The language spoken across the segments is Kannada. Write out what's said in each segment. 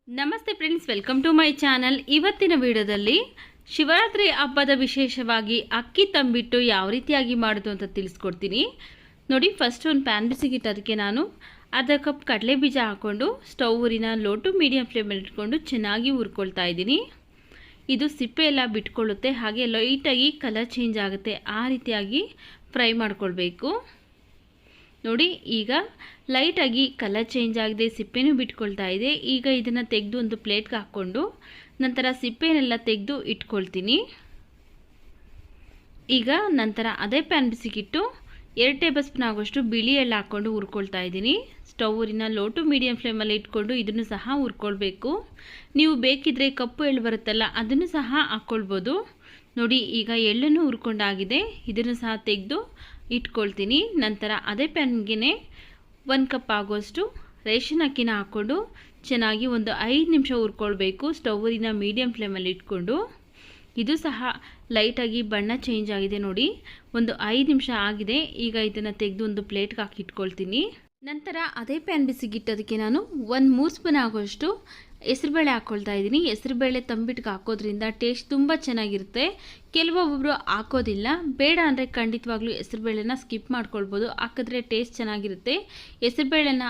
ನಮಸ್ತೆ friends, welcome to my channel. ಇವತ್ತಿನ ವಿಡಿಯೋದಲ್ಲಿ ಶಿವರಾತ್ರಿ ಹಬ್ಬದ ವಿಶೇಷವಾಗಿ ಅಕ್ಕಿ ತಂಬಿಟ್ಟು ಯಾವ ರೀತಿಯಾಗಿ ಮಾಡೋದು ಅಂತ ತಿಳಿಸ್ಕೊಡ್ತೀನಿ ನೋಡಿ. ಫಸ್ಟ್ ಒಂದು ಪ್ಯಾನ್ ಬಿಸಿಗಿಟ್ಟು ಅದಕ್ಕೆ ನಾನು ಅರ್ಧ ಕಪ್ ಕಡಲೆ ಬೀಜ ಹಾಕ್ಕೊಂಡು ಸ್ಟವ್ ಊರಿನ ಲೋ ಟು ಮೀಡಿಯಂ ಫ್ಲೇಮಲ್ಲಿ ಇಟ್ಕೊಂಡು ಚೆನ್ನಾಗಿ ಹುರ್ಕೊಳ್ತಾ ಇದ್ದೀನಿ. ಇದು ಸಿಪ್ಪೆ ಎಲ್ಲ ಬಿಟ್ಕೊಳ್ಳುತ್ತೆ, ಹಾಗೆ ಲೈಟಾಗಿ ಕಲರ್ ಚೇಂಜ್ ಆಗುತ್ತೆ, ಆ ರೀತಿಯಾಗಿ ಫ್ರೈ ಮಾಡ್ಕೊಳ್ಬೇಕು ನೋಡಿ. ಈಗ ಲೈಟಾಗಿ ಕಲರ್ ಚೇಂಜ್ ಆಗಿದೆ, ಸಿಪ್ಪೆನೂ ಬಿಟ್ಕೊಳ್ತಾ ಇದೆ. ಈಗ ಇದನ್ನು ತೆಗೆದು ಒಂದು ಪ್ಲೇಟ್ಗೆ ಹಾಕ್ಕೊಂಡು ನಂತರ ಸಿಪ್ಪೆನೆಲ್ಲ ತೆಗೆದು ಇಟ್ಕೊಳ್ತೀನಿ. ಈಗ ನಂತರ ಅದೇ ಪ್ಯಾನ್ ಬಿಸಿಗಿಟ್ಟು 2 ಟೇಬಲ್ ಸ್ಪೂನ್ ಆಗೋಷ್ಟು ಬಿಳಿ ಎಳ್ಳು ಹಾಕ್ಕೊಂಡು ಹುರ್ಕೊಳ್ತಾ ಇದ್ದೀನಿ. ಸ್ಟವ್ ಊರಿನ ಲೋ ಟು ಮೀಡಿಯಂ ಫ್ಲೇಮಲ್ಲಿ ಇಟ್ಕೊಂಡು ಇದನ್ನು ಸಹ ಹುರ್ಕೊಳ್ಬೇಕು. ನೀವು ಬೇಕಿದ್ರೆ ಕಪ್ಪು ಎಳ್ಳು ಬರುತ್ತಲ್ಲ, ಅದನ್ನು ಸಹ ಹಾಕ್ಕೊಳ್ಬೋದು ನೋಡಿ. ಈಗ ಎಳ್ಳನ್ನು ಹುರ್ಕೊಂಡಾಗಿದೆ, ಇದನ್ನು ಸಹ ತೆಗೆದು ಇಟ್ಕೊಳ್ತೀನಿ. ನಂತರ ಅದೇ ಪ್ಯಾನ್ಗೆ 1 ಕಪ್ ಆಗೋಷ್ಟು ರೇಷನ್ ಅಕ್ಕಿನ ಹಾಕ್ಕೊಂಡು ಚೆನ್ನಾಗಿ ಒಂದು 5 ನಿಮಿಷ ಹುರ್ಕೊಳ್ಬೇಕು ಸ್ಟವ್ ಊರಿನ ಮೀಡಿಯಂ ಫ್ಲೇಮಲ್ಲಿ ಇಟ್ಕೊಂಡು. ಇದು ಸಹ ಲೈಟಾಗಿ ಬಣ್ಣ ಚೇಂಜ್ ಆಗಿದೆ ನೋಡಿ, ಒಂದು 5 ನಿಮಿಷ ಆಗಿದೆ. ಈಗ ಇದನ್ನು ತೆಗೆದು ಒಂದು ಪ್ಲೇಟ್ಗೆ ಹಾಕಿ ಇಟ್ಕೊಳ್ತೀನಿ. ನಂತರ ಅದೇ ಪ್ಯಾನ್ ಬಿಸಿಗಿಟ್ಟೋದಕ್ಕೆ ನಾನು 3 ಸ್ಪೂನ್ ಆಗೋಷ್ಟು ಹೆಸರುಬೇಳೆ ಹಾಕ್ಕೊಳ್ತಾ ಇದ್ದೀನಿ. ಹೆಸರುಬೇಳೆ ತಂಬಿಟ್ಟಿಗೆ ಹಾಕೋದ್ರಿಂದ ಟೇಸ್ಟ್ ತುಂಬ ಚೆನ್ನಾಗಿರುತ್ತೆ. ಕೆಲವೊಬ್ಬರು ಹಾಕೋದಿಲ್ಲ, ಬೇಡ ಅಂದರೆ ಖಂಡಿತವಾಗ್ಲೂ ಹೆಸರುಬೇಳೆನ ಸ್ಕಿಪ್ ಮಾಡ್ಕೊಳ್ಬೋದು, ಹಾಕಿದ್ರೆ ಟೇಸ್ಟ್ ಚೆನ್ನಾಗಿರುತ್ತೆ. ಹೆಸರುಬೇಳೆನ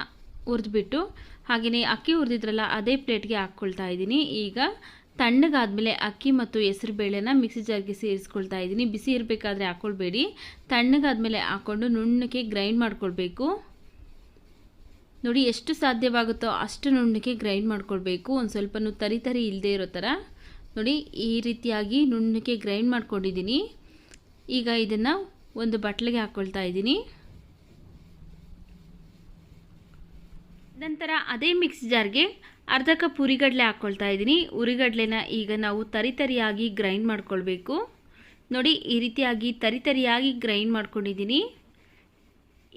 ಹುರಿದ್ಬಿಟ್ಟು ಹಾಗೆಯೇ ಅಕ್ಕಿ ಹುರಿದಿದ್ರಲ್ಲ ಅದೇ ಪ್ಲೇಟ್ಗೆ ಹಾಕ್ಕೊಳ್ತಾ ಇದ್ದೀನಿ. ಈಗ ತಣ್ಣಗಾದ್ಮೇಲೆ ಅಕ್ಕಿ ಮತ್ತು ಹೆಸರುಬೇಳೆನ ಮಿಕ್ಸಿ ಜಾರ್ಗೆ ಸೇರಿಸ್ಕೊಳ್ತಾ ಇದ್ದೀನಿ. ಬಿಸಿ ಇರಬೇಕಾದ್ರೆ ಹಾಕ್ಕೊಳ್ಬೇಡಿ, ತಣ್ಣಗಾದ್ಮೇಲೆ ಹಾಕ್ಕೊಂಡು ನುಣ್ಣಗೆ ಗ್ರೈಂಡ್ ಮಾಡ್ಕೊಳ್ಬೇಕು ನೋಡಿ. ಎಷ್ಟು ಸಾಧ್ಯವಾಗುತ್ತೋ ಅಷ್ಟು ನುಣ್ಣಗೆ ಗ್ರೈಂಡ್ ಮಾಡ್ಕೊಳ್ಬೇಕು, ಒಂದು ಸ್ವಲ್ಪನೂ ತರಿ ಇಲ್ಲದೆ ಇರೋ ಥರ ನೋಡಿ. ಈ ರೀತಿಯಾಗಿ ನುಣ್ಣಗೆ ಗ್ರೈಂಡ್ ಮಾಡ್ಕೊಂಡಿದ್ದೀನಿ. ಈಗ ಇದನ್ನು ಒಂದು ಬಟ್ಲಿಗೆ ಹಾಕ್ಕೊಳ್ತಾ ಇದ್ದೀನಿ. ನಂತರ ಅದೇ ಮಿಕ್ಸಿ ಜಾರ್ಗೆ ಅರ್ಧ ಕಪ್ ಹುರಿಗಡಲೆ ಹಾಕ್ಕೊಳ್ತಾ ಇದ್ದೀನಿ. ಹುರಿಗಡಲೆನ ಈಗ ನಾವು ತರಿಯಾಗಿ ಗ್ರೈಂಡ್ ಮಾಡ್ಕೊಳ್ಬೇಕು ನೋಡಿ. ಈ ರೀತಿಯಾಗಿ ತರಿಯಾಗಿ ಗ್ರೈಂಡ್ ಮಾಡ್ಕೊಂಡಿದ್ದೀನಿ.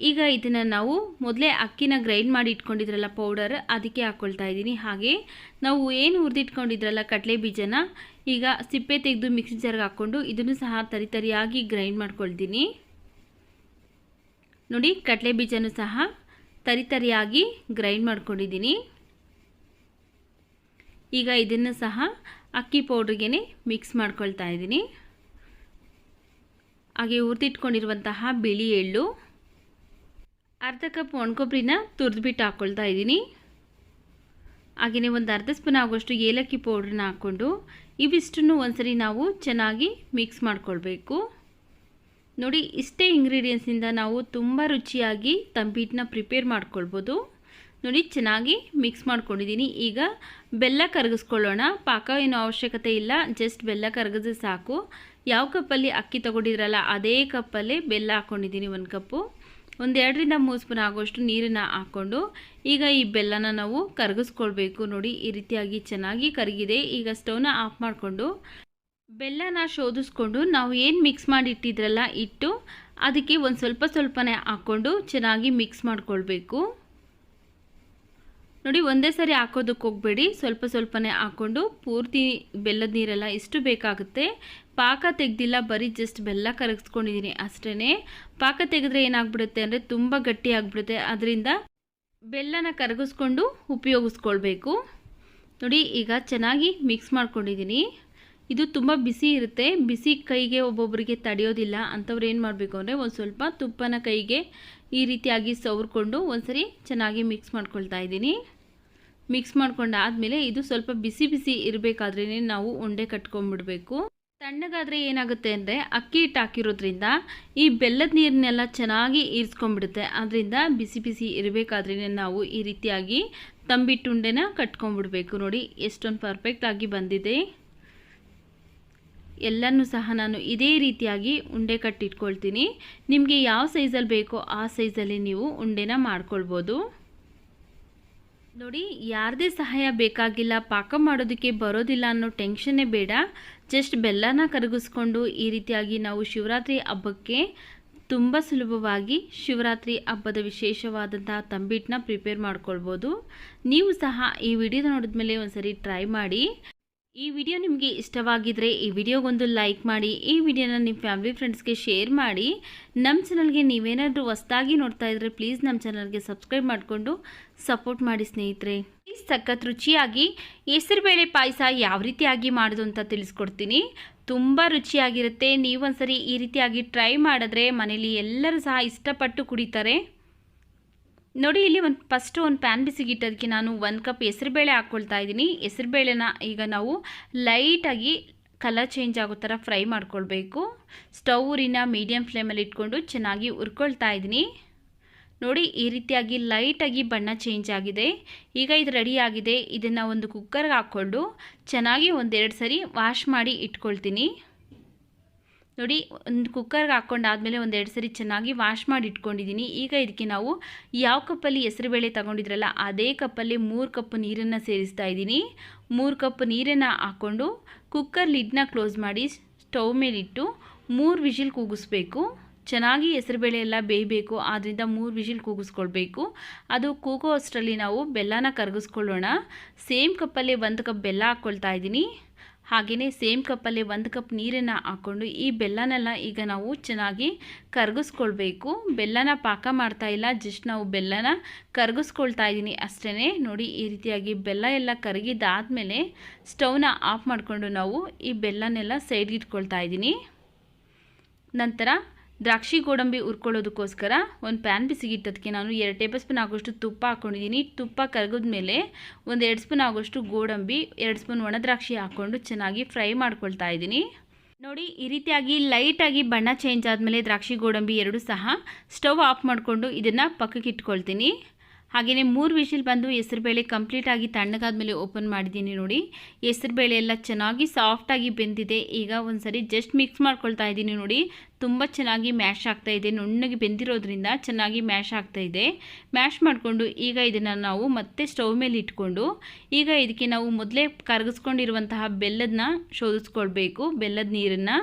ಈಗ ಇದನ್ನು ನಾವು ಮೊದಲೇ ಅಕ್ಕಿನ ಗ್ರೈಂಡ್ ಮಾಡಿ ಇಟ್ಕೊಂಡಿದ್ರಲ್ಲ ಪೌಡರ್, ಅದಕ್ಕೆ ಹಾಕ್ಕೊಳ್ತಾ ಇದ್ದೀನಿ. ಹಾಗೆ ನಾವು ಏನು ಹುರಿದಿಟ್ಕೊಂಡಿದ್ರಲ್ಲ ಕಡಲೆ ಬೀಜನ, ಈಗ ಸಿಪ್ಪೆ ತೆಗೆದು ಮಿಕ್ಸಿ ಜಾರ್ಗೆ ಹಾಕ್ಕೊಂಡು ಇದನ್ನು ಸಹ ತರಿಯಾಗಿ ಗ್ರೈಂಡ್ ಮಾಡ್ಕೊಳ್ತೀನಿ ನೋಡಿ. ಕಡಲೆ ಬೀಜನೂ ಸಹ ತರಿಯಾಗಿ ಗ್ರೈಂಡ್ ಮಾಡ್ಕೊಂಡಿದ್ದೀನಿ. ಈಗ ಇದನ್ನು ಸಹ ಅಕ್ಕಿ ಪೌಡ್ರಿಗೆ ಮಿಕ್ಸ್ ಮಾಡ್ಕೊಳ್ತಾ ಇದ್ದೀನಿ. ಹಾಗೆ ಹುರಿದಿಟ್ಕೊಂಡಿರುವಂತಹ ಬಿಳಿ ಎಳ್ಳು, ಅರ್ಧ ಕಪ್ ಒಣಕೊಬ್ಬರಿನ ತುರಿದ್ಬಿಟ್ಟು ಹಾಕ್ಕೊಳ್ತಾ ಇದ್ದೀನಿ. ಹಾಗೆಯೇ ಒಂದು ಅರ್ಧ ಸ್ಪೂನ್ ಆಗೋಷ್ಟು ಏಲಕ್ಕಿ ಪೌಡ್ರನ್ನ ಹಾಕ್ಕೊಂಡು ಇವಿಷ್ಟನ್ನು ಒಂದ್ಸರಿ ನಾವು ಚೆನ್ನಾಗಿ ಮಿಕ್ಸ್ ಮಾಡ್ಕೊಳ್ಬೇಕು ನೋಡಿ. ಇಷ್ಟೇ ಇಂಗ್ರೀಡಿಯೆಂಟ್ಸಿಂದ ನಾವು ತುಂಬ ರುಚಿಯಾಗಿ ತಂಬಿಟ್ಟನ್ನ ಪ್ರಿಪೇರ್ ಮಾಡ್ಕೊಳ್ಬೋದು ನೋಡಿ. ಚೆನ್ನಾಗಿ ಮಿಕ್ಸ್ ಮಾಡ್ಕೊಂಡಿದ್ದೀನಿ. ಈಗ ಬೆಲ್ಲ ಕರಗಿಸ್ಕೊಳ್ಳೋಣ. ಪಾಕ ಏನೋ ಅವಶ್ಯಕತೆ ಇಲ್ಲ, ಜಸ್ಟ್ ಬೆಲ್ಲ ಕರಗಿದ್ರೆ ಸಾಕು. ಯಾವ ಕಪ್ಪಲ್ಲಿ ಅಕ್ಕಿ ತೊಗೊಂಡಿದ್ರಲ್ಲ ಅದೇ ಕಪ್ಪಲ್ಲೇ ಬೆಲ್ಲ ಹಾಕ್ಕೊಂಡಿದ್ದೀನಿ. 1 ಕಪ್ಪು, 2 ರಿಂದ 3 ಸ್ಪೂನ್ ಆಗೋಷ್ಟು ನೀರನ್ನು ಹಾಕ್ಕೊಂಡು ಈಗ ಈ ಬೆಲ್ಲನ ನಾವು ಕರಗಿಸ್ಕೊಳ್ಬೇಕು ನೋಡಿ. ಈ ರೀತಿಯಾಗಿ ಚೆನ್ನಾಗಿ ಕರಗಿದೆ. ಈಗ ಸ್ಟವ್ನ ಆಫ್ ಮಾಡಿಕೊಂಡು ಬೆಲ್ಲನ ಶೋಧಿಸ್ಕೊಂಡು ನಾವು ಏನು ಮಿಕ್ಸ್ ಮಾಡಿ ಇಟ್ಟಿದ್ರಲ್ಲ ಇಟ್ಟು ಅದಕ್ಕೆ ಒಂದು ಸ್ವಲ್ಪನೇ ಹಾಕ್ಕೊಂಡು ಚೆನ್ನಾಗಿ ಮಿಕ್ಸ್ ಮಾಡ್ಕೊಳ್ಬೇಕು ನೋಡಿ. ಒಂದೇ ಸರಿ ಹಾಕೋದಕ್ಕೆ ಹೋಗಬೇಡಿ, ಸ್ವಲ್ಪನೇ ಹಾಕ್ಕೊಂಡು ಪೂರ್ತಿ ಬೆಲ್ಲದ ನೀರೆಲ್ಲ ಇಷ್ಟು ಬೇಕಾಗುತ್ತೆ. ಪಾಕ ತೆಗೆದಿಲ್ಲ, ಬರೀ ಜಸ್ಟ್ ಬೆಲ್ಲ ಕರಗಿಸ್ಕೊಂಡಿದ್ದೀನಿ ಅಷ್ಟೇ. ಪಾಕ ತೆಗೆದ್ರೆ ಏನಾಗ್ಬಿಡುತ್ತೆ ಅಂದರೆ ತುಂಬ ಗಟ್ಟಿ ಆಗಿಬಿಡುತ್ತೆ, ಅದರಿಂದ ಬೆಲ್ಲನ ಕರಗಿಸ್ಕೊಂಡು ಉಪಯೋಗಿಸ್ಕೊಳ್ಬೇಕು ನೋಡಿ. ಈಗ ಚೆನ್ನಾಗಿ ಮಿಕ್ಸ್ ಮಾಡ್ಕೊಂಡಿದ್ದೀನಿ. ಇದು ತುಂಬ ಬಿಸಿ ಇರುತ್ತೆ, ಬಿಸಿ ಕೈಗೆ ಒಬ್ಬೊಬ್ಬರಿಗೆ ತಡೆಯೋದಿಲ್ಲ. ಅಂಥವ್ರು ಏನು ಮಾಡಬೇಕು ಅಂದರೆ ಒಂದು ಸ್ವಲ್ಪ ತುಪ್ಪನ ಕೈಗೆ ಈ ರೀತಿಯಾಗಿ ಸವರ್ಕೊಂಡು ಒಂದ್ಸರಿ ಚೆನ್ನಾಗಿ ಮಿಕ್ಸ್ ಮಾಡ್ಕೊಳ್ತಾ ಇದ್ದೀನಿ. ಮಿಕ್ಸ್ ಮಾಡ್ಕೊಂಡಾದಮೇಲೆ ಇದು ಸ್ವಲ್ಪ ಬಿಸಿ ಇರಬೇಕಾದ್ರೇ ನಾವು ಉಂಡೆ ಕಟ್ಕೊಂಡ್ಬಿಡಬೇಕು. ತಣ್ಣಗಾದರೆ ಏನಾಗುತ್ತೆ ಅಂದರೆ ಅಕ್ಕಿ ಹಿಟ್ಟು ಹಾಕಿರೋದ್ರಿಂದ ಈ ಬೆಲ್ಲದ ನೀರನ್ನೆಲ್ಲ ಚೆನ್ನಾಗಿ ಈರ್ಸ್ಕೊಂಡ್ಬಿಡುತ್ತೆ. ಅದರಿಂದ ಬಿಸಿ ಇರಬೇಕಾದ್ರೇ ನಾವು ಈ ರೀತಿಯಾಗಿ ತಂಬಿಟ್ಟು ಉಂಡೆನ ಕಟ್ಕೊಂಡ್ಬಿಡ್ಬೇಕು ನೋಡಿ. ಎಷ್ಟೊಂದು ಪರ್ಫೆಕ್ಟಾಗಿ ಬಂದಿದೆ. ಎಲ್ಲನೂ ಸಹ ನಾನು ಇದೇ ರೀತಿಯಾಗಿ ಉಂಡೆ ಕಟ್ಟಿಟ್ಕೊಳ್ತೀನಿ. ನಿಮಗೆ ಯಾವ ಸೈಜಲ್ಲಿ ಬೇಕೋ ಆ ಸೈಜಲ್ಲಿ ನೀವು ಉಂಡೆನ ಮಾಡ್ಕೊಳ್ಬೋದು ನೋಡಿ. ಯಾರದೇ ಸಹಾಯ ಬೇಕಾಗಿಲ್ಲ, ಪಾಕ ಮಾಡೋದಕ್ಕೆ ಬರೋದಿಲ್ಲ ಅನ್ನೋ ಟೆನ್ಷನ್ನೇ ಬೇಡ. ಜಸ್ಟ್ ಬೆಲ್ಲನ ಕರಗಿಸ್ಕೊಂಡು ಈ ರೀತಿಯಾಗಿ ನಾವು ಶಿವರಾತ್ರಿ ಹಬ್ಬಕ್ಕೆ ತುಂಬ ಸುಲಭವಾಗಿ ಶಿವರಾತ್ರಿ ಹಬ್ಬದ ವಿಶೇಷವಾದಂತಹ ತಂಬಿಟ್ಟನ್ನ ಪ್ರಿಪೇರ್ ಮಾಡ್ಕೊಳ್ಬೋದು. ನೀವು ಸಹ ಈ ವಿಡಿಯೋ ನೋಡಿದ್ಮೇಲೆ ಒಂದ್ಸರಿ ಟ್ರೈ ಮಾಡಿ. ಈ ವಿಡಿಯೋ ನಿಮಗೆ ಇಷ್ಟವಾಗಿದ್ದರೆ ಈ ವಿಡಿಯೋಗೊಂದು ಲೈಕ್ ಮಾಡಿ, ಈ ವಿಡಿಯೋನ ನಿಮ್ಮ ಫ್ಯಾಮಿಲಿ ಫ್ರೆಂಡ್ಸ್ಗೆ ಶೇರ್ ಮಾಡಿ. ನಮ್ಮ ಚಾನಲ್ಗೆ ನೀವೇನಾದರೂ ಹೊಸದಾಗಿ ನೋಡ್ತಾ ಇದ್ದರೆ ಪ್ಲೀಸ್ ನಮ್ಮ ಚಾನಲ್ಗೆ ಸಬ್ಸ್ಕ್ರೈಬ್ ಮಾಡಿಕೊಂಡು ಸಪೋರ್ಟ್ ಮಾಡಿ ಸ್ನೇಹಿತರೆ. ಸಖತ್ ರುಚಿಯಾಗಿ ಹೆಸರುಬೇಳೆ ಪಾಯಸ ಯಾವ ರೀತಿಯಾಗಿ ಮಾಡೋದು ಅಂತ ತಿಳಿಸ್ಕೊಡ್ತೀನಿ. ತುಂಬ ರುಚಿಯಾಗಿರುತ್ತೆ. ನೀವೊಂದ್ಸರಿ ಈ ರೀತಿಯಾಗಿ ಟ್ರೈ ಮಾಡಿದ್ರೆ ಮನೇಲಿ ಎಲ್ಲರೂ ಸಹ ಇಷ್ಟಪಟ್ಟು ಕುಡಿತಾರೆ. ನೋಡಿ, ಇಲ್ಲಿ ಫಸ್ಟು ಒಂದು ಪ್ಯಾನ್ ಬಿಸಿಗಿಟ್ಟೋದಕ್ಕೆ ನಾನು 1 ಕಪ್ ಹೆಸರುಬೇಳೆ ಹಾಕ್ಕೊಳ್ತಾ ಇದ್ದೀನಿ. ಹೆಸರುಬೇಳೆನ ಈಗ ನಾವು ಲೈಟಾಗಿ ಕಲರ್ ಚೇಂಜ್ ಆಗೋ ಥರ ಫ್ರೈ ಮಾಡ್ಕೊಳ್ಬೇಕು. ಸ್ಟವ್ನ ಮೀಡಿಯಮ್ ಫ್ಲೇಮಲ್ಲಿ ಇಟ್ಕೊಂಡು ಚೆನ್ನಾಗಿ ಹುರ್ಕೊಳ್ತಾ ಇದ್ದೀನಿ. ನೋಡಿ, ಈ ರೀತಿಯಾಗಿ ಲೈಟಾಗಿ ಬಣ್ಣ ಚೇಂಜ್ ಆಗಿದೆ. ಈಗ ಇದು ರೆಡಿ ಆಗಿದೆ. ಇದನ್ನು ಒಂದು ಕುಕ್ಕರ್ಗೆ ಹಾಕ್ಕೊಂಡು ಚೆನ್ನಾಗಿ 1-2 ಸರಿ ವಾಶ್ ಮಾಡಿ ಇಟ್ಕೊಳ್ತೀನಿ. ನೋಡಿ, ಒಂದು ಕುಕ್ಕರ್ಗೆ ಹಾಕ್ಕೊಂಡಾದಮೇಲೆ 1-2 ಸರಿ ಚೆನ್ನಾಗಿ ವಾಶ್ ಮಾಡಿ ಇಟ್ಕೊಂಡಿದ್ದೀನಿ. ಈಗ ಇದಕ್ಕೆ ನಾವು ಯಾವ ಕಪ್ಪಲ್ಲಿ ಹೆಸರುಬೇಳೆ ತಗೊಂಡಿದ್ರಲ್ಲ ಅದೇ ಕಪ್ಪಲ್ಲಿ 3 ಕಪ್ ನೀರನ್ನು ಸೇರಿಸ್ತಾ ಇದ್ದೀನಿ. 3 ಕಪ್ ನೀರನ್ನು ಹಾಕ್ಕೊಂಡು ಕುಕ್ಕರ್ ಲಿಡ್ನ ಕ್ಲೋಸ್ ಮಾಡಿ ಸ್ಟವ್ ಮೇಲಿಟ್ಟು 3 ವಿಷಿಲ್ ಕೂಗಿಸ್ಬೇಕು. ಚೆನ್ನಾಗಿ ಹೆಸರುಬೇಳೆ ಎಲ್ಲ ಬೇಯಬೇಕು, ಆದ್ದರಿಂದ 3 ವಿಷಿಲ್ ಕೂಗಿಸ್ಕೊಳ್ಬೇಕು. ಅದು ಕೂಗೋ ಅಷ್ಟರಲ್ಲಿ ನಾವು ಬೆಲ್ಲನ ಕರಗಿಸ್ಕೊಳ್ಳೋಣ. ಸೇಮ್ ಕಪ್ಪಲ್ಲಿ 1 ಕಪ್ ಬೆಲ್ಲ ಹಾಕ್ಕೊಳ್ತಾ ಇದ್ದೀನಿ. ಹಾಗೆಯೇ ಸೇಮ್ ಕಪ್ಪಲ್ಲಿ 1 ಕಪ್ ನೀರನ್ನು ಹಾಕ್ಕೊಂಡು ಈ ಬೆಲ್ಲನೆಲ್ಲ ಈಗ ನಾವು ಚೆನ್ನಾಗಿ ಕರಗಿಸ್ಕೊಳ್ಬೇಕು. ಬೆಲ್ಲನ ಪಾಕ ಮಾಡ್ತಾ ಇಲ್ಲ, ಜಸ್ಟ್ ನಾವು ಬೆಲ್ಲನ ಕರಗಿಸ್ಕೊಳ್ತಾ ಇದ್ದೀನಿ ಅಷ್ಟೇ. ನೋಡಿ, ಈ ರೀತಿಯಾಗಿ ಬೆಲ್ಲ ಎಲ್ಲ ಕರಗಿದ್ದಾದಮೇಲೆ ಸ್ಟವ್ನ ಆಫ್ ಮಾಡಿಕೊಂಡು ನಾವು ಈ ಬೆಲ್ಲನೆಲ್ಲ ಸೈಡ್ಗೆ ಇಟ್ಕೊಳ್ತಾ ಇದ್ದೀನಿ. ನಂತರ ದ್ರಾಕ್ಷಿ ಗೋಡಂಬಿ ಹುರ್ಕೊಳ್ಳೋದಕ್ಕೋಸ್ಕರ ಒಂದು ಪ್ಯಾನ್ ಬಿಸಿಗಿಟ್ಟೋದಕ್ಕೆ ನಾನು 2 ಟೇಬಲ್ ಸ್ಪೂನ್ ಆಗೋಷ್ಟು ತುಪ್ಪ ಹಾಕ್ಕೊಂಡಿದ್ದೀನಿ. ತುಪ್ಪ ಕರಗಿದ ಮೇಲೆ 1-2 ಸ್ಪೂನ್ ಆಗೋಷ್ಟು ಗೋಡಂಬಿ, 2 ಸ್ಪೂನ್ ಒಣ ದ್ರಾಕ್ಷಿ ಹಾಕ್ಕೊಂಡು ಚೆನ್ನಾಗಿ ಫ್ರೈ ಮಾಡ್ಕೊಳ್ತಾ ಇದ್ದೀನಿ. ನೋಡಿ, ಈ ರೀತಿಯಾಗಿ ಲೈಟಾಗಿ ಬಣ್ಣ ಚೇಂಜ್ ಆದಮೇಲೆ ದ್ರಾಕ್ಷಿ ಗೋಡಂಬಿ ಎರಡೂ ಸಹ ಸ್ಟವ್ ಆಫ್ ಮಾಡಿಕೊಂಡು ಇದನ್ನು ಪಕ್ಕಕ್ಕೆ ಇಟ್ಕೊಳ್ತೀನಿ. ಹಾಗೆಯೇ 3 ವಿಷಿಲ್ ಬಂದು ಹೆಸರುಬೇಳೆ ಕಂಪ್ಲೀಟಾಗಿ ತಣ್ಣಗಾದ್ಮೇಲೆ ಓಪನ್ ಮಾಡಿದ್ದೀನಿ. ನೋಡಿ, ಹೆಸರುಬೇಳೆ ಎಲ್ಲ ಚೆನ್ನಾಗಿ ಸಾಫ್ಟಾಗಿ ಬೆಂದಿದೆ. ಈಗ ಒಂದು ಸರಿ ಜಸ್ಟ್ ಮಿಕ್ಸ್ ಮಾಡ್ಕೊಳ್ತಾ ಇದ್ದೀನಿ. ನೋಡಿ, ತುಂಬ ಚೆನ್ನಾಗಿ ಮ್ಯಾಶ್ ಆಗ್ತಾಯಿದೆ. ನುಣ್ಣಗೆ ಬೆಂದಿರೋದ್ರಿಂದ ಚೆನ್ನಾಗಿ ಮ್ಯಾಶ್ ಆಗ್ತಾಯಿದೆ. ಮ್ಯಾಶ್ ಮಾಡಿಕೊಂಡು ಈಗ ಇದನ್ನು ನಾವು ಮತ್ತೆ ಸ್ಟವ್ ಮೇಲೆ ಇಟ್ಕೊಂಡು ಈಗ ಇದಕ್ಕೆ ನಾವು ಮೊದಲೇ ಕರಗಿಸ್ಕೊಂಡಿರುವಂತಹ ಬೆಲ್ಲದನ್ನ ಶೋಧಿಸ್ಕೊಳ್ಬೇಕು. ಬೆಲ್ಲದ ನೀರನ್ನು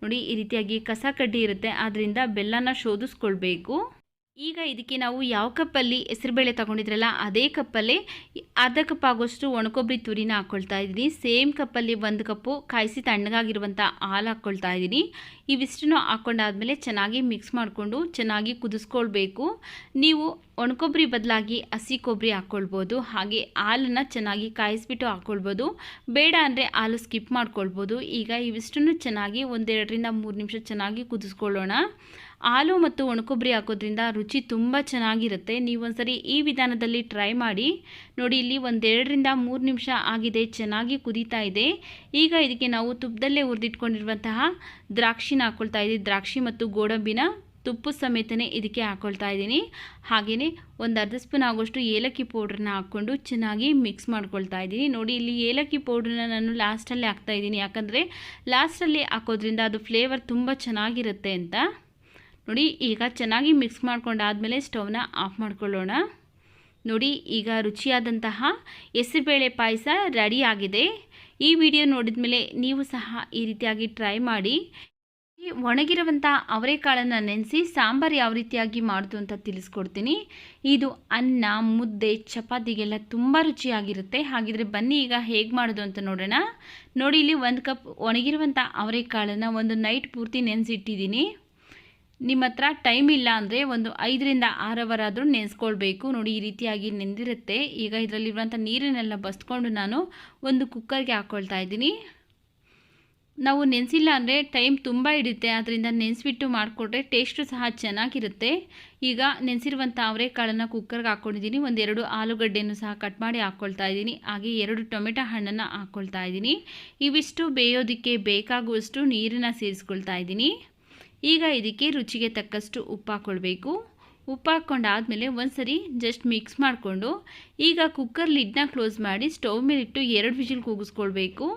ನೋಡಿ, ಈ ರೀತಿಯಾಗಿ ಕಸ ಕಡ್ಡಿ ಇರುತ್ತೆ, ಆದ್ದರಿಂದ ಬೆಲ್ಲನ ಶೋಧಿಸ್ಕೊಳ್ಬೇಕು. ಈಗ ಇದಕ್ಕೆ ನಾವು ಯಾವ ಕಪ್ಪಲ್ಲಿ ಹೆಸರುಬೇಳೆ ತಗೊಂಡಿದ್ರಲ್ಲ ಅದೇ ಕಪ್ಪಲ್ಲೇ ಅರ್ಧ ಕಪ್ ಆಗೋಷ್ಟು ಒಣಕೊಬ್ಬರಿ ತುರಿನ ಹಾಕ್ಕೊಳ್ತಾ ಇದ್ದೀನಿ. ಸೇಮ್ ಕಪ್ಪಲ್ಲಿ 1 ಕಪ್ಪು ಕಾಯಿಸಿ ತಣ್ಣಗಾಗಿರುವಂಥ ಹಾಲು ಹಾಕ್ಕೊಳ್ತಾ ಇದ್ದೀನಿ. ಇವಿಷ್ಟನ್ನು ಹಾಕ್ಕೊಂಡಾದ್ಮೇಲೆ ಚೆನ್ನಾಗಿ ಮಿಕ್ಸ್ ಮಾಡಿಕೊಂಡು ಚೆನ್ನಾಗಿ ಕುದಿಸ್ಕೊಳ್ಬೇಕು. ನೀವು ಒಣಕೊಬ್ಬರಿ ಬದಲಾಗಿ ಹಸಿ ಕೊಬ್ಬರಿ ಹಾಕ್ಕೊಳ್ಬೋದು. ಹಾಗೆ ಹಾಲನ್ನು ಚೆನ್ನಾಗಿ ಕಾಯಿಸ್ಬಿಟ್ಟು ಹಾಕ್ಕೊಳ್ಬೋದು. ಬೇಡ ಅಂದರೆ ಹಾಲು ಸ್ಕಿಪ್ ಮಾಡ್ಕೊಳ್ಬೋದು. ಈಗ ಇವಿಷ್ಟನ್ನು ಚೆನ್ನಾಗಿ 1-2ರಿಂದ 3 ನಿಮಿಷ ಚೆನ್ನಾಗಿ ಕುದಿಸ್ಕೊಳ್ಳೋಣ. ಹಾಲು ಮತ್ತು ಒಣಕೊಬ್ಬರಿ ಹಾಕೋದ್ರಿಂದ ರುಚಿ ತುಂಬ ಚೆನ್ನಾಗಿರುತ್ತೆ. ನೀವೊಂದ್ಸರಿ ಈ ವಿಧಾನದಲ್ಲಿ ಟ್ರೈ ಮಾಡಿ ನೋಡಿ. ಇಲ್ಲಿ 1-2ರಿಂದ 3 ನಿಮಿಷ ಆಗಿದೆ, ಚೆನ್ನಾಗಿ ಕುದೀತಾ ಇದೆ. ಈಗ ಇದಕ್ಕೆ ನಾವು ತುಪ್ಪದಲ್ಲೇ ಹುರಿದಿಟ್ಕೊಂಡಿರುವಂತಹ ದ್ರಾಕ್ಷಿನ ಹಾಕ್ಕೊಳ್ತಾ ಇದ್ದೀವಿ. ದ್ರಾಕ್ಷಿ ಮತ್ತು ಗೋಡಂಬಿನ ತುಪ್ಪದ ಸಮೇತನೇ ಇದಕ್ಕೆ ಹಾಕ್ಕೊಳ್ತಾ ಇದ್ದೀನಿ. ಹಾಗೆಯೇ 1/2 ಸ್ಪೂನ್ ಆಗೋಷ್ಟು ಏಲಕ್ಕಿ ಪೌಡ್ರನ್ನ ಹಾಕ್ಕೊಂಡು ಚೆನ್ನಾಗಿ ಮಿಕ್ಸ್ ಮಾಡ್ಕೊಳ್ತಾ ಇದ್ದೀನಿ. ನೋಡಿ, ಇಲ್ಲಿ ಏಲಕ್ಕಿ ಪೌಡ್ರನ್ನ ನಾನು ಲಾಸ್ಟಲ್ಲಿ ಹಾಕ್ತಾ ಇದ್ದೀನಿ, ಯಾಕಂದರೆ ಲಾಸ್ಟಲ್ಲಿ ಹಾಕೋದ್ರಿಂದ ಅದು ಫ್ಲೇವರ್ ತುಂಬ ಚೆನ್ನಾಗಿರುತ್ತೆ ಅಂತ. ನೋಡಿ, ಈಗ ಚೆನ್ನಾಗಿ ಮಿಕ್ಸ್ ಮಾಡ್ಕೊಂಡಾದಮೇಲೆ ಸ್ಟವ್ನ ಆಫ್ ಮಾಡ್ಕೊಳ್ಳೋಣ. ನೋಡಿ, ಈಗ ರುಚಿಯಾದಂತಹ ಹೆಸರುಬೇಳೆ ಪಾಯಸ ರೆಡಿ ಆಗಿದೆ. ಈ ವಿಡಿಯೋ ನೋಡಿದ ಮೇಲೆ ನೀವು ಸಹ ಈ ರೀತಿಯಾಗಿ ಟ್ರೈ ಮಾಡಿ. ಒಣಗಿರುವಂಥ ಅವರೆಕಾಳನ್ನು ನೆನೆಸಿ ಸಾಂಬಾರು ಯಾವ ರೀತಿಯಾಗಿ ಮಾಡೋದು ಅಂತ ತಿಳಿಸ್ಕೊಡ್ತೀನಿ. ಇದು ಅನ್ನ, ಮುದ್ದೆ, ಚಪಾತಿಗೆಲ್ಲ ತುಂಬ ರುಚಿಯಾಗಿರುತ್ತೆ. ಹಾಗಿದ್ರೆ ಬನ್ನಿ ಈಗ ಹೇಗೆ ಮಾಡೋದು ಅಂತ ನೋಡೋಣ. ನೋಡಿ, ಇಲ್ಲಿ 1 ಕಪ್ ಒಣಗಿರುವಂಥ ಅವರೆಕಾಳನ್ನು ಒಂದು ನೈಟ್ ಪೂರ್ತಿ ನೆನೆಸಿಟ್ಟಿದ್ದೀನಿ. ನಿಮ್ಮ ಹತ್ರ ಟೈಮ್ ಇಲ್ಲ ಅಂದರೆ ಒಂದು 5ರಿಂದ 6 ಅವರ್ ಆದರೂ ನೆನೆಸ್ಕೊಳ್ಬೇಕು. ನೋಡಿ, ಈ ರೀತಿಯಾಗಿ ನೆಂದಿರುತ್ತೆ. ಈಗ ಇದರಲ್ಲಿರುವಂಥ ನೀರನ್ನೆಲ್ಲ ಬಸ್ಕೊಂಡು ನಾನು ಒಂದು ಕುಕ್ಕರ್ಗೆ ಹಾಕ್ಕೊಳ್ತಾ ಇದ್ದೀನಿ. ನಾವು ನೆನೆಸಿಲ್ಲ ಅಂದರೆ ಟೈಮ್ ತುಂಬ ಹಿಡಿಯುತ್ತೆ, ಆದ್ದರಿಂದ ನೆನೆಸ್ಬಿಟ್ಟು ಮಾಡಿಕೊಟ್ರೆ ಟೇಸ್ಟು ಸಹ ಚೆನ್ನಾಗಿರುತ್ತೆ. ಈಗ ನೆನೆಸಿರುವಂಥ ಅವರೆಕಾಳನ್ನು ಕುಕ್ಕರ್ಗೆ ಹಾಕ್ಕೊಂಡಿದ್ದೀನಿ. 1-2 ಆಲೂಗಡ್ಡೆಯನ್ನು ಸಹ ಕಟ್ ಮಾಡಿ ಹಾಕ್ಕೊಳ್ತಾ ಇದ್ದೀನಿ. ಹಾಗೆ 2 ಟೊಮೆಟೊ ಹಣ್ಣನ್ನು ಹಾಕ್ಕೊಳ್ತಾ ಇದ್ದೀನಿ. ಇವಿಷ್ಟು ಬೇಯೋದಕ್ಕೆ ಬೇಕಾಗುವಷ್ಟು ನೀರನ್ನು ಸೇರಿಸ್ಕೊಳ್ತಾ ಇದ್ದೀನಿ. ಈಗ ಇದಕ್ಕೆ ರುಚಿಗೆ ತಕ್ಕಷ್ಟು ಉಪ್ಪು ಹಾಕ್ಕೊಳ್ಬೇಕು. ಉಪ್ಪು ಹಾಕ್ಕೊಂಡಾದಮೇಲೆ ಒಂದು ಸರಿ ಜಸ್ಟ್ ಮಿಕ್ಸ್ ಮಾಡಿಕೊಂಡು ಈಗ ಕುಕ್ಕರ್ ಲಿಡ್ನ ಕ್ಲೋಸ್ ಮಾಡಿ ಸ್ಟವ್ ಮೇಲಿಟ್ಟು 2 ವಿಷಿಲ್ ಕೂಗಿಸ್ಕೊಳ್ಬೇಕು.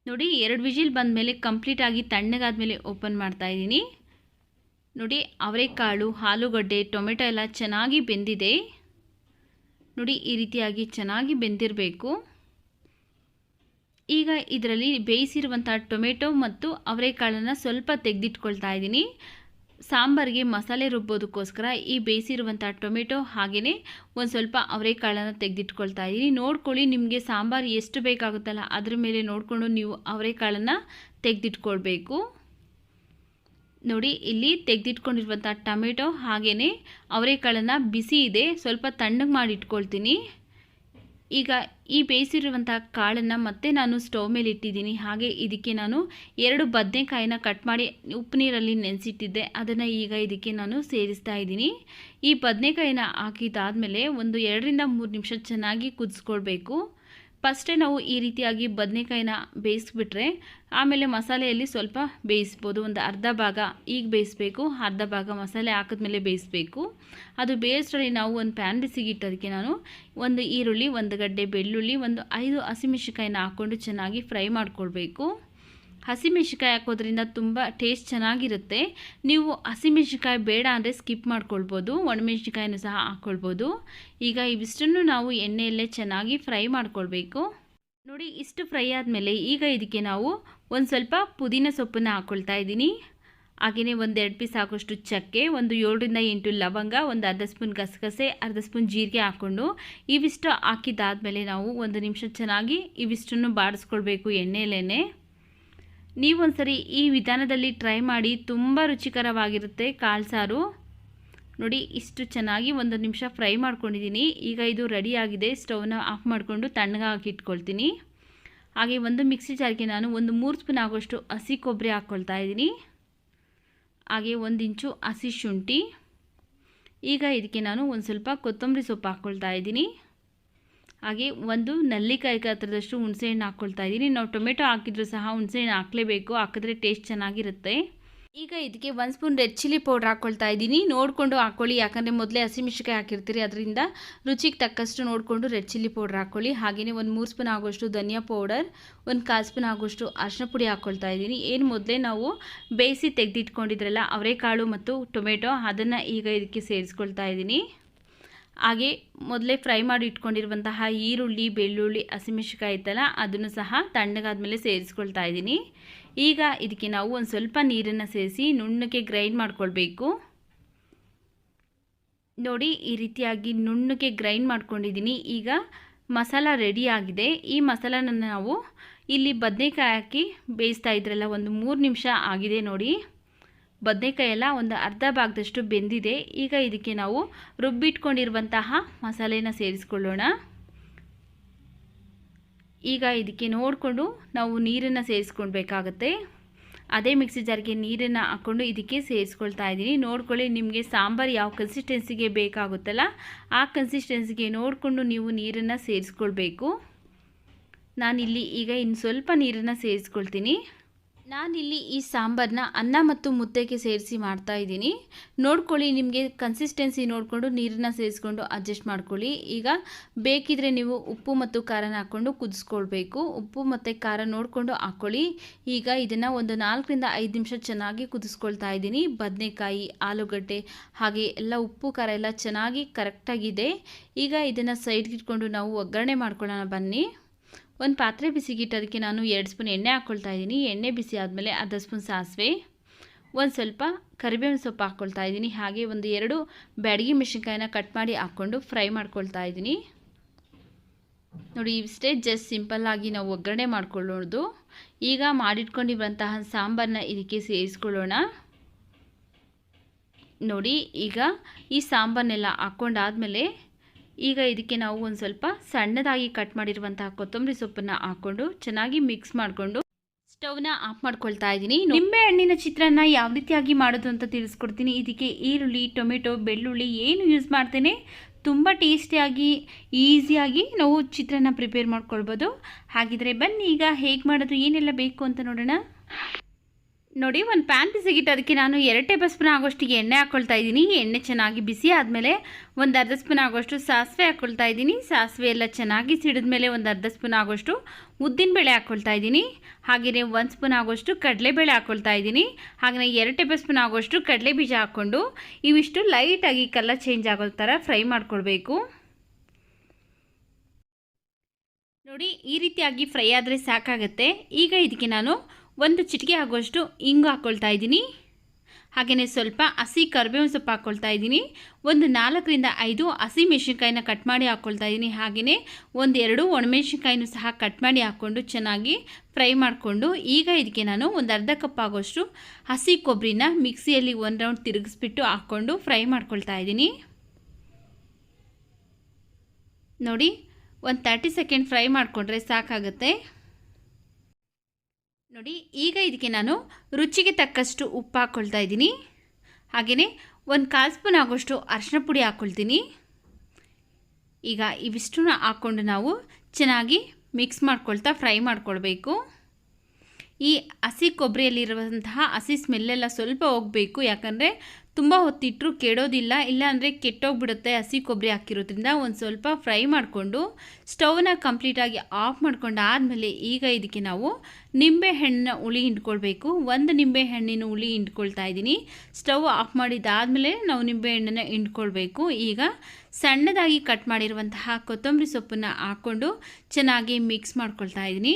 ನೋಡಿ, 2 ವಿಷಿಲ್ ಬಂದಮೇಲೆ ಕಂಪ್ಲೀಟಾಗಿ ತಣ್ಣಗಾದ್ಮೇಲೆ ಓಪನ್ ಮಾಡ್ತಾ ಇದ್ದೀನಿ. ನೋಡಿ, ಅವರೆಕಾಳು, ಆಲೂಗಡ್ಡೆ, ಟೊಮೆಟೊ ಎಲ್ಲ ಚೆನ್ನಾಗಿ ಬೆಂದಿದೆ. ನೋಡಿ, ಈ ರೀತಿಯಾಗಿ ಚೆನ್ನಾಗಿ ಬೆಂದಿರಬೇಕು. ಈಗ ಇದರಲ್ಲಿ ಬೇಯಿಸಿರುವಂಥ ಟೊಮೆಟೊ ಮತ್ತು ಅವರೆಕಾಳನ್ನು ಸ್ವಲ್ಪ ತೆಗೆದಿಟ್ಕೊಳ್ತಾ ಇದ್ದೀನಿ. ಸಾಂಬಾರಿಗೆ ಮಸಾಲೆ ರುಬ್ಬೋದಕ್ಕೋಸ್ಕರ ಈ ಬೇಯಿಸಿರುವಂಥ ಟೊಮೆಟೊ ಹಾಗೆಯೇ ಒಂದು ಸ್ವಲ್ಪ ಅವರೆಕಾಳನ್ನು ತೆಗೆದಿಟ್ಕೊಳ್ತಾ ಇದ್ದೀನಿ. ನೋಡ್ಕೊಳ್ಳಿ, ನಿಮಗೆ ಸಾಂಬಾರು ಎಷ್ಟು ಬೇಕಾಗುತ್ತಲ್ಲ ಅದ್ರ ಮೇಲೆ ನೋಡಿಕೊಂಡು ನೀವು ಅವರೆಕಾಳನ್ನು ತೆಗೆದಿಟ್ಕೊಳ್ಬೇಕು. ನೋಡಿ, ಇಲ್ಲಿ ತೆಗೆದಿಟ್ಕೊಂಡಿರುವಂಥ ಟೊಮೆಟೊ ಹಾಗೆಯೇ ಅವರೆಕಾಳನ್ನು ಬಿಸಿ ಇದೆ, ಸ್ವಲ್ಪ ತಣ್ಣಗೆ ಮಾಡಿ ಇಟ್ಕೊಳ್ತೀನಿ. ಈಗ ಈ ಬೇಯಿಸಿರುವಂಥ ಕಾಳನ್ನು ಮತ್ತೆ ನಾನು ಸ್ಟವ್ ಮೇಲೆ ಇಟ್ಟಿದ್ದೀನಿ. ಹಾಗೆ ಇದಕ್ಕೆ ನಾನು 2 ಬದನೆಕಾಯಿನ ಕಟ್ ಮಾಡಿ ಉಪ್ಪು ನೀರಲ್ಲಿ ನೆನೆಸಿಟ್ಟಿದ್ದೆ, ಅದನ್ನು ಈಗ ಇದಕ್ಕೆ ನಾನು ಸೇರಿಸ್ತಾ ಇದ್ದೀನಿ. ಈ ಬದನೆಕಾಯಿನ ಹಾಕಿದಾದಮೇಲೆ ಒಂದು 2 ರಿಂದ 3 ನಿಮಿಷ ಚೆನ್ನಾಗಿ ಕುದಿಸ್ಕೊಳ್ಬೇಕು. ಫಸ್ಟೇ ನಾವು ಈ ರೀತಿಯಾಗಿ ಬದನೆಕಾಯಿನ ಬೇಯಿಸ್ಬಿಟ್ರೆ ಆಮೇಲೆ ಮಸಾಲೆಯಲ್ಲಿ ಸ್ವಲ್ಪ ಬೇಯಿಸ್ಬೋದು. ಒಂದು ಅರ್ಧ ಭಾಗ ಈಗ ಬೇಯಿಸಬೇಕು, ಅರ್ಧ ಭಾಗ ಮಸಾಲೆ ಹಾಕಿದ್ಮೇಲೆ ಬೇಯಿಸಬೇಕು. ಅದು ಬೇಯಿಸೋದ್ರಲ್ಲಿ ನಾವು ಒಂದು ಪ್ಯಾನ್ ಬಿಸಿಗಿಟ್ಟೋದಕ್ಕೆ ನಾನು ಒಂದು ಈರುಳ್ಳಿ, ಒಂದು ಗಡ್ಡೆ ಬೆಳ್ಳುಳ್ಳಿ, ಒಂದು 5 ಹಸಿಮೆಣಸಿನಕಾಯಿನ ಹಾಕ್ಕೊಂಡು ಚೆನ್ನಾಗಿ ಫ್ರೈ ಮಾಡ್ಕೊಳ್ಬೇಕು. ಹಸಿಮೆಣಸಿನಕಾಯಿ ಹಾಕೋದ್ರಿಂದ ತುಂಬ ಟೇಸ್ಟ್ ಚೆನ್ನಾಗಿರುತ್ತೆ. ನೀವು ಹಸಿಮೆಣಸಿನಕಾಯಿ ಬೇಡ ಅಂದರೆ ಸ್ಕಿಪ್ ಮಾಡ್ಕೊಳ್ಬೋದು, ಒಣಮೆಣಸಿನಕಾಯಿನೂ ಸಹ ಹಾಕ್ಕೊಳ್ಬೋದು. ಈಗ ಇವಿಷ್ಟನ್ನು ನಾವು ಎಣ್ಣೆಯಲ್ಲೇ ಚೆನ್ನಾಗಿ ಫ್ರೈ ಮಾಡ್ಕೊಳ್ಬೇಕು. ನೋಡಿ, ಇಷ್ಟು ಫ್ರೈ ಆದಮೇಲೆ ಈಗ ಇದಕ್ಕೆ ನಾವು ಒಂದು ಸ್ವಲ್ಪ ಪುದೀನ ಸೊಪ್ಪನ್ನು ಹಾಕ್ಕೊಳ್ತಾ ಇದ್ದೀನಿ. ಹಾಗೆಯೇ ಒಂದು 2 ಪೀಸ್ ಆಗೋಷ್ಟು ಚಕ್ಕೆ, ಒಂದು 7 ರಿಂದ 8 ಲವಂಗ, ಒಂದು ಅರ್ಧ ಸ್ಪೂನ್ ಗಸಗಸೆ, ಅರ್ಧ ಸ್ಪೂನ್ ಜೀರಿಗೆ ಹಾಕ್ಕೊಂಡು ಇವಿಷ್ಟು ಹಾಕಿದ್ದಾದಮೇಲೆ ನಾವು 1 ನಿಮಿಷ ಚೆನ್ನಾಗಿ ಇವಿಷ್ಟನ್ನು ಬಾಡಿಸ್ಕೊಳ್ಬೇಕು ಎಣ್ಣೆಯಲ್ಲೇ. ನೀವೊಂದ್ಸರಿ ಈ ವಿಧಾನದಲ್ಲಿ ಟ್ರೈ ಮಾಡಿ, ತುಂಬ ರುಚಿಕರವಾಗಿರುತ್ತೆ ಕಾಳು ಸಾರು. ನೋಡಿ, ಇಷ್ಟು ಚೆನ್ನಾಗಿ 1 ನಿಮಿಷ ಫ್ರೈ ಮಾಡ್ಕೊಂಡಿದ್ದೀನಿ. ಈಗ ಇದು ರೆಡಿಯಾಗಿದೆ. ಸ್ಟವ್ನ ಆಫ್ ಮಾಡಿಕೊಂಡು ತಣ್ಣಗೆ ಹಾಕಿಟ್ಕೊಳ್ತೀನಿ. ಹಾಗೆ ಒಂದು ಮಿಕ್ಸಿ ಜಾರ್ಗೆ ನಾನು ಒಂದು 3 ಸ್ಪೂನ್ ಆಗೋಷ್ಟು ಹಸಿ ಕೊಬ್ಬರಿ ಹಾಕ್ಕೊಳ್ತಾ ಇದ್ದೀನಿ. ಹಾಗೆ 1 ಇಂಚು ಹಸಿ ಶುಂಠಿ. ಈಗ ಇದಕ್ಕೆ ನಾನು ಒಂದು ಸ್ವಲ್ಪ ಕೊತ್ತಂಬರಿ ಸೊಪ್ಪು ಹಾಕ್ಕೊಳ್ತಾ ಇದ್ದೀನಿ. ಹಾಗೆ ಒಂದು ನಲ್ಲಿಕಾಯಿ ಗಾತ್ರದಷ್ಟು ಹುಣಸೆಹಣ್ಣು ಹಾಕ್ಕೊಳ್ತಾ ಇದ್ದೀನಿ. ನಾವು ಟೊಮೆಟೊ ಹಾಕಿದ್ರೂ ಸಹ ಹುಣಸೆಹಣ್ಣು ಹಾಕಲೇಬೇಕು, ಹಾಕಿದ್ರೆ ಟೇಸ್ಟ್ ಚೆನ್ನಾಗಿರುತ್ತೆ. ಈಗ ಇದಕ್ಕೆ 1 ಸ್ಪೂನ್ ರೆಡ್ ಚಿಲ್ಲಿ ಪೌಡ್ರ್ ಹಾಕ್ಕೊಳ್ತಾ ಇದ್ದೀನಿ. ನೋಡಿಕೊಂಡು ಹಾಕ್ಕೊಳ್ಳಿ, ಯಾಕಂದರೆ ಮೊದಲೇ ಹಸಿಮೆಣಸಿನಕಾಯಿ ಹಾಕಿರ್ತೀರಿ, ಅದರಿಂದ ರುಚಿಗೆ ತಕ್ಕಷ್ಟು ನೋಡಿಕೊಂಡು ರೆಡ್ ಚಿಲ್ಲಿ ಪೌಡ್ರ್ ಹಾಕ್ಕೊಳ್ಳಿ. ಹಾಗೆಯೇ ಒಂದು 3 ಸ್ಪೂನ್ ಆಗೋಷ್ಟು ಧನಿಯಾ ಪೌಡರ್, ಒಂದು 1/4 ಸ್ಪೂನ್ ಆಗೋಷ್ಟು ಅರಿಶಿನ ಪುಡಿ ಹಾಕ್ಕೊಳ್ತಾ ಇದ್ದೀನಿ. ಏನು ಮೊದಲೇ ನಾವು ಬೇಯಿಸಿ ತೆಗೆದಿಟ್ಕೊಂಡಿದ್ರಲ್ಲ ಅವರೆಕಾಳು ಮತ್ತು ಟೊಮೆಟೊ, ಅದನ್ನು ಈಗ ಇದಕ್ಕೆ ಸೇರಿಸ್ಕೊಳ್ತಾ ಇದ್ದೀನಿ. ಹಾಗೆ ಮೊದಲೇ ಫ್ರೈ ಮಾಡಿ ಇಟ್ಕೊಂಡಿರುವಂತಹ ಈರುಳ್ಳಿ, ಬೆಳ್ಳುಳ್ಳಿ, ಹಸಿಮೆಣಸಿನಕಾಯಿ ಇತ್ತಲ್ಲ ಅದನ್ನು ಸಹ ತಣ್ಣಗಾದ್ಮೇಲೆ ಸೇರಿಸ್ಕೊಳ್ತಾ ಇದ್ದೀನಿ. ಈಗ ಇದಕ್ಕೆ ನಾವು ಒಂದು ಸ್ವಲ್ಪ ನೀರನ್ನು ಸೇರಿಸಿ ನುಣ್ಣಗೆ ಗ್ರೈಂಡ್ ಮಾಡ್ಕೊಳ್ಬೇಕು. ನೋಡಿ, ಈ ರೀತಿಯಾಗಿ ನುಣ್ಣಗೆ ಗ್ರೈಂಡ್ ಮಾಡ್ಕೊಂಡಿದ್ದೀನಿ. ಈಗ ಮಸಾಲ ರೆಡಿ ಆಗಿದೆ. ಈ ಮಸಾಲನ ನಾವು ಇಲ್ಲಿ ಬದನೆಕಾಯಿ ಹಾಕಿ ಬೇಯಿಸ್ತಾ ಇದ್ರಲ್ಲ, ಒಂದು 3 ನಿಮಿಷ ಆಗಿದೆ. ನೋಡಿ, ಬದನೆಕಾಯಿ ಎಲ್ಲ ಒಂದು ಅರ್ಧ ಭಾಗದಷ್ಟು ಬೆಂದಿದೆ. ಈಗ ಇದಕ್ಕೆ ನಾವು ರುಬ್ಬಿಟ್ಕೊಂಡಿರುವಂತಹ ಮಸಾಲೆನ ಸೇರಿಸ್ಕೊಳ್ಳೋಣ. ಈಗ ಇದಕ್ಕೆ ನೋಡಿಕೊಂಡು ನಾವು ನೀರನ್ನು ಸೇರಿಸ್ಕೊಳ್ಬೇಕಾಗತ್ತೆ. ಅದೇ ಮಿಕ್ಸಿ ಜಾರ್ಗೆ ನೀರನ್ನು ಹಾಕ್ಕೊಂಡು ಇದಕ್ಕೆ ಸೇರಿಸ್ಕೊಳ್ತಾ ಇದ್ದೀನಿ. ನೋಡ್ಕೊಳ್ಳಿ, ನಿಮಗೆ ಸಾಂಬಾರು ಯಾವ ಕನ್ಸಿಸ್ಟೆನ್ಸಿಗೆ ಬೇಕಾಗುತ್ತಲ್ಲ ಆ ಕನ್ಸಿಸ್ಟೆನ್ಸಿಗೆ ನೋಡಿಕೊಂಡು ನೀವು ನೀರನ್ನು ಸೇರಿಸ್ಕೊಳ್ಬೇಕು. ನಾನಿಲ್ಲಿ ಈಗ ಇನ್ನು ಸ್ವಲ್ಪ ನೀರನ್ನು ಸೇರಿಸ್ಕೊಳ್ತೀನಿ. ನಾನಿಲ್ಲಿ ಈ ಸಾಂಬಾರನ್ನ ಅನ್ನ ಮತ್ತು ಮುದ್ದೆಗೆ ಸೇರಿಸಿ ಮಾಡ್ತಾ ಇದ್ದೀನಿ. ನೋಡ್ಕೊಳ್ಳಿ, ನಿಮಗೆ ಕನ್ಸಿಸ್ಟೆನ್ಸಿ ನೋಡಿಕೊಂಡು ನೀರನ್ನು ಸೇರಿಸ್ಕೊಂಡು ಅಡ್ಜಸ್ಟ್ ಮಾಡ್ಕೊಳ್ಳಿ. ಈಗ ಬೇಕಿದ್ರೆ ನೀವು ಉಪ್ಪು ಮತ್ತು ಖಾರನ ಹಾಕ್ಕೊಂಡು ಕುದಿಸ್ಕೊಳ್ಬೇಕು. ಉಪ್ಪು ಮತ್ತು ಖಾರ ನೋಡಿಕೊಂಡು ಹಾಕ್ಕೊಳ್ಳಿ. ಈಗ ಇದನ್ನು ಒಂದು 4 ರಿಂದ 5 ನಿಮಿಷ ಚೆನ್ನಾಗಿ ಕುದಿಸ್ಕೊಳ್ತಾ ಇದ್ದೀನಿ. ಬದನೆಕಾಯಿ, ಆಲೂಗಡ್ಡೆ ಹಾಗೆ ಎಲ್ಲ ಉಪ್ಪು ಖಾರ ಎಲ್ಲ ಚೆನ್ನಾಗಿ ಕರೆಕ್ಟಾಗಿದೆ. ಈಗ ಇದನ್ನು ಸೈಡ್ಗೆ ಇಟ್ಕೊಂಡು ನಾವು ಒಗ್ಗರಣೆ ಮಾಡ್ಕೊಳ್ಳೋಣ ಬನ್ನಿ. ಒಂದು ಪಾತ್ರೆ ಬಿಸಿಗಿಟ್ಟೋದಕ್ಕೆ ನಾನು 2 ಸ್ಪೂನ್ ಎಣ್ಣೆ ಹಾಕ್ಕೊಳ್ತಾ ಇದ್ದೀನಿ. ಎಣ್ಣೆ ಬಿಸಿ ಆದಮೇಲೆ ಅರ್ಧ ಸ್ಪೂನ್ ಸಾಸಿವೆ, ಒಂದು ಸ್ವಲ್ಪ ಕರಿಬೇವಿನ ಸೊಪ್ಪು ಹಾಕ್ಕೊಳ್ತಾ ಇದ್ದೀನಿ. ಹಾಗೆ ಒಂದು 2 ಬ್ಯಾಡಗಿ ಮೆಣಸಿನಕಾಯಿನ ಕಟ್ ಮಾಡಿ ಹಾಕ್ಕೊಂಡು ಫ್ರೈ ಮಾಡ್ಕೊಳ್ತಾ ಇದ್ದೀನಿ. ನೋಡಿ, ಇಷ್ಟೇ ಜಸ್ಟ್ ಸಿಂಪಲ್ಲಾಗಿ ನಾವು ಒಗ್ಗರಣೆ ಮಾಡ್ಕೊಳ್ಳೋದು. ಈಗ ಮಾಡಿಟ್ಕೊಂಡಿರುವಂತಹ ಸಾಂಬಾರನ್ನ ಇದಕ್ಕೆ ಸೇರಿಸ್ಕೊಳ್ಳೋಣ. ನೋಡಿ, ಈಗ ಈ ಸಾಂಬಾರನ್ನೆಲ್ಲ ಹಾಕ್ಕೊಂಡಾದಮೇಲೆ ಈಗ ಇದಕ್ಕೆ ನಾವು ಒಂದು ಸ್ವಲ್ಪ ಸಣ್ಣದಾಗಿ ಕಟ್ ಮಾಡಿರುವಂತಹ ಕೊತ್ತಂಬರಿ ಸೊಪ್ಪನ್ನು ಹಾಕ್ಕೊಂಡು ಚೆನ್ನಾಗಿ ಮಿಕ್ಸ್ ಮಾಡಿಕೊಂಡು ಸ್ಟವ್ನ ಆಫ್ ಮಾಡ್ಕೊಳ್ತಾ ಇದ್ದೀನಿ. ನಿಂಬೆ ಹಣ್ಣಿನ ಚಿತ್ರಾನ್ನ ಯಾವ ರೀತಿಯಾಗಿ ಮಾಡೋದು ಅಂತ ತಿಳಿಸ್ಕೊಡ್ತೀನಿ. ಇದಕ್ಕೆ ಈರುಳ್ಳಿ, ಟೊಮೆಟೊ, ಬೆಳ್ಳುಳ್ಳಿ ಏನು ಯೂಸ್ ಮಾಡ್ತೇನೆ, ತುಂಬ ಟೇಸ್ಟಿಯಾಗಿ ಈಸಿಯಾಗಿ ನಾವು ಚಿತ್ರಾನ್ನ ಪ್ರಿಪೇರ್ ಮಾಡ್ಕೊಳ್ಬೋದು. ಹಾಗಿದ್ರೆ ಬನ್ನಿ ಈಗ ಹೇಗೆ ಮಾಡೋದು, ಏನೆಲ್ಲ ಬೇಕು ಅಂತ ನೋಡೋಣ. ನೋಡಿ, ಒಂದು ಪ್ಯಾನ್ ಬಿಸಿಗಿಟ್ಟು ಅದಕ್ಕೆ ನಾನು 2 ಟೇಬಲ್ ಸ್ಪೂನ್ ಆಗೋಷ್ಟಿಗೆ ಎಣ್ಣೆ ಹಾಕ್ಕೊಳ್ತಾ ಇದ್ದೀನಿ. ಎಣ್ಣೆ ಚೆನ್ನಾಗಿ ಬಿಸಿ ಆದಮೇಲೆ ಒಂದು ಅರ್ಧ ಸ್ಪೂನ್ ಆಗೋಷ್ಟು ಸಾಸಿವೆ ಹಾಕ್ಕೊಳ್ತಾ ಇದ್ದೀನಿ. ಸಾಸಿವೆ ಎಲ್ಲ ಚೆನ್ನಾಗಿ ಸಿಡಿದ್ಮೇಲೆ ಒಂದು ಅರ್ಧ ಸ್ಪೂನ್ ಆಗೋಷ್ಟು ಉದ್ದಿನಬೇಳೆ ಹಾಕ್ಕೊಳ್ತಾ ಇದ್ದೀನಿ. ಹಾಗೆಯೇ 1 ಸ್ಪೂನ್ ಆಗೋಷ್ಟು ಕಡಲೆಬೇಳೆ ಹಾಕ್ಕೊಳ್ತಾ ಇದ್ದೀನಿ. ಹಾಗೆಯೇ 2 ಟೇಬಲ್ ಸ್ಪೂನ್ ಆಗೋಷ್ಟು ಕಡಲೆ ಬೀಜ ಹಾಕ್ಕೊಂಡು ಇವಿಷ್ಟು ಲೈಟಾಗಿ ಕಲರ್ ಚೇಂಜ್ ಆಗೋ ಥರ ಫ್ರೈ ಮಾಡ್ಕೊಳ್ಬೇಕು. ನೋಡಿ, ಈ ರೀತಿಯಾಗಿ ಫ್ರೈ ಆದರೆ ಸಾಕಾಗುತ್ತೆ. ಈಗ ಇದಕ್ಕೆ ನಾನು 1 ಚಿಟಿಕೆ ಆಗುವಷ್ಟು ಇಂಗು ಹಾಕ್ಕೊಳ್ತಾ ಇದ್ದೀನಿ. ಹಾಗೆಯೇ ಸ್ವಲ್ಪ ಹಸಿ ಕರಿಬೇವಿನ ಸೊಪ್ಪು ಹಾಕ್ಕೊಳ್ತಾ ಇದ್ದೀನಿ. ಒಂದು 4ರಿಂದ 5 ಹಸಿ ಮೆಣಸಿನ್ಕಾಯಿನ ಕಟ್ ಮಾಡಿ ಹಾಕ್ಕೊಳ್ತಾ ಇದ್ದೀನಿ. ಹಾಗೆಯೇ 1-2 ಒಣಮೆಣಸಿನ್ಕಾಯಿನೂ ಸಹ ಕಟ್ ಮಾಡಿ ಹಾಕ್ಕೊಂಡು ಚೆನ್ನಾಗಿ ಫ್ರೈ ಮಾಡಿಕೊಂಡು, ಈಗ ಇದಕ್ಕೆ ನಾನು ಒಂದು ಅರ್ಧ ಕಪ್ ಆಗೋಷ್ಟು ಹಸಿ ಕೊಬ್ಬರಿನ ಮಿಕ್ಸಿಯಲ್ಲಿ 1 ರೌಂಡ್ ತಿರುಗಿಸ್ಬಿಟ್ಟು ಹಾಕ್ಕೊಂಡು ಫ್ರೈ ಮಾಡ್ಕೊಳ್ತಾ ಇದ್ದೀನಿ. ನೋಡಿ, ಒಂದು 30 ಸೆಕೆಂಡ್ ಫ್ರೈ ಮಾಡಿಕೊಂಡ್ರೆ ಸಾಕಾಗುತ್ತೆ. ನೋಡಿ, ಈಗ ಇದಕ್ಕೆ ನಾನು ರುಚಿಗೆ ತಕ್ಕಷ್ಟು ಉಪ್ಪು ಹಾಕ್ಕೊಳ್ತಾ ಇದ್ದೀನಿ. ಹಾಗೆಯೇ 1/4 ಸ್ಪೂನ್ ಆಗೋಷ್ಟು ಅರಿಶಿನ ಪುಡಿ ಹಾಕ್ಕೊಳ್ತೀನಿ. ಈಗ ಇವಿಷ್ಟನ್ನ ಹಾಕ್ಕೊಂಡು ನಾವು ಚೆನ್ನಾಗಿ ಮಿಕ್ಸ್ ಮಾಡ್ಕೊಳ್ತಾ ಫ್ರೈ ಮಾಡ್ಕೊಳ್ಬೇಕು. ಈ ಹಸಿ ಕೊಬ್ಬರಿಯಲ್ಲಿರುವಂತಹ ಹಸಿ ಸ್ಮೆಲ್ಲೆಲ್ಲ ಸ್ವಲ್ಪ ಹೋಗಬೇಕು, ಯಾಕಂದರೆ ತುಂಬ ಹೊತ್ತಿಟ್ಟರೂ ಕೆಡೋದಿಲ್ಲ, ಇಲ್ಲಾಂದರೆ ಕೆಟ್ಟೋಗ್ಬಿಡುತ್ತೆ. ಹಸಿ ಕೊಬ್ಬರಿ ಹಾಕಿರೋದ್ರಿಂದ ಒಂದು ಸ್ವಲ್ಪ ಫ್ರೈ ಮಾಡಿಕೊಂಡು ಸ್ಟವ್ನ ಕಂಪ್ಲೀಟಾಗಿ ಆಫ್ ಮಾಡ್ಕೊಂಡು ಆದಮೇಲೆ ಈಗ ಇದಕ್ಕೆ ನಾವು ನಿಂಬೆಹಣ್ಣನ್ನ ಹುಳಿ ಹಿಂಡ್ಕೊಳ್ಬೇಕು. 1 ನಿಂಬೆಹಣ್ಣಿನ ಹುಳಿ ಹಿಂಡ್ಕೊಳ್ತಾ ಇದ್ದೀನಿ. ಸ್ಟವ್ ಆಫ್ ಮಾಡಿದ್ದಾದಮೇಲೆ ನಾವು ನಿಂಬೆಹಣ್ಣನ್ನು ಹಿಂಡ್ಕೊಳ್ಬೇಕು. ಈಗ ಸಣ್ಣದಾಗಿ ಕಟ್ ಮಾಡಿರುವಂತಹ ಕೊತ್ತಂಬರಿ ಸೊಪ್ಪನ್ನು ಹಾಕ್ಕೊಂಡು ಚೆನ್ನಾಗಿ ಮಿಕ್ಸ್ ಮಾಡ್ಕೊಳ್ತಾ ಇದ್ದೀನಿ.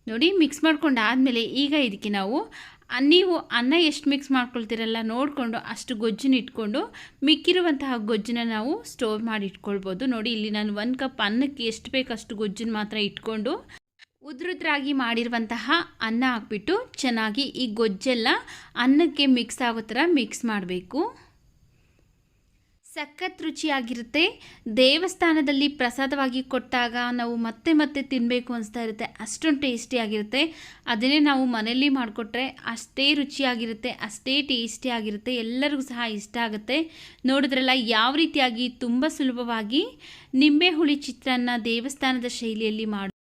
ನೋಡಿ, ಮಿಕ್ಸ್ ಮಾಡ್ಕೊಂಡು ಆದಮೇಲೆ ಈಗ ಇದಕ್ಕೆ ನೀವು ಅನ್ನ ಎಷ್ಟು ಮಿಕ್ಸ್ ಮಾಡ್ಕೊಳ್ತೀರಲ್ಲ ನೋಡಿಕೊಂಡು ಅಷ್ಟು ಗೊಜ್ಜನ್ನ ಇಟ್ಕೊಂಡು ಮಿಕ್ಕಿರುವಂತಹ ಗೊಜ್ಜನ್ನ ನಾವು ಸ್ಟೋರ್ ಮಾಡಿ ಇಟ್ಕೊಳ್ಬೋದು. ನೋಡಿ, ಇಲ್ಲಿ ನಾನು 1 ಕಪ್ ಅನ್ನಕ್ಕೆ ಎಷ್ಟು ಬೇಕು ಅಷ್ಟು ಗೊಜ್ಜನ್ನ ಮಾತ್ರ ಇಟ್ಕೊಂಡು ಉದ್ರುದ್ರಾಗಿ ಮಾಡಿರುವಂತಹ ಅನ್ನ ಹಾಕ್ಬಿಟ್ಟು ಚೆನ್ನಾಗಿ ಈ ಗೊಜ್ಜೆಲ್ಲ ಅನ್ನಕ್ಕೆ ಮಿಕ್ಸ್ ಆಗೋ ಥರ ಮಿಕ್ಸ್ ಮಾಡಬೇಕು. ಸಖತ್ ರುಚಿಯಾಗಿರುತ್ತೆ. ದೇವಸ್ಥಾನದಲ್ಲಿ ಪ್ರಸಾದವಾಗಿ ಕೊಟ್ಟಾಗ ನಾವು ಮತ್ತೆ ಮತ್ತೆ ತಿನ್ನಬೇಕು ಅನಿಸ್ತಾ ಇರುತ್ತೆ, ಅಷ್ಟೊಂದು ಟೇಸ್ಟಿಯಾಗಿರುತ್ತೆ. ಅದನ್ನೇ ನಾವು ಮನೆಯಲ್ಲಿ ಮಾಡಿಕೊಟ್ರೆ ಅಷ್ಟೇ ರುಚಿಯಾಗಿರುತ್ತೆ, ಅಷ್ಟೇ ಟೇಸ್ಟಿಯಾಗಿರುತ್ತೆ, ಎಲ್ಲರಿಗೂ ಸಹ ಇಷ್ಟ ಆಗುತ್ತೆ. ನೋಡಿದ್ರಲ್ಲ ಯಾವ ರೀತಿಯಾಗಿ ತುಂಬ ಸುಲಭವಾಗಿ ನಿಂಬೆ ಹುಳಿ ಚಿತ್ರಾನ್ನ ದೇವಸ್ಥಾನದ ಶೈಲಿಯಲ್ಲಿ ಮಾಡಿ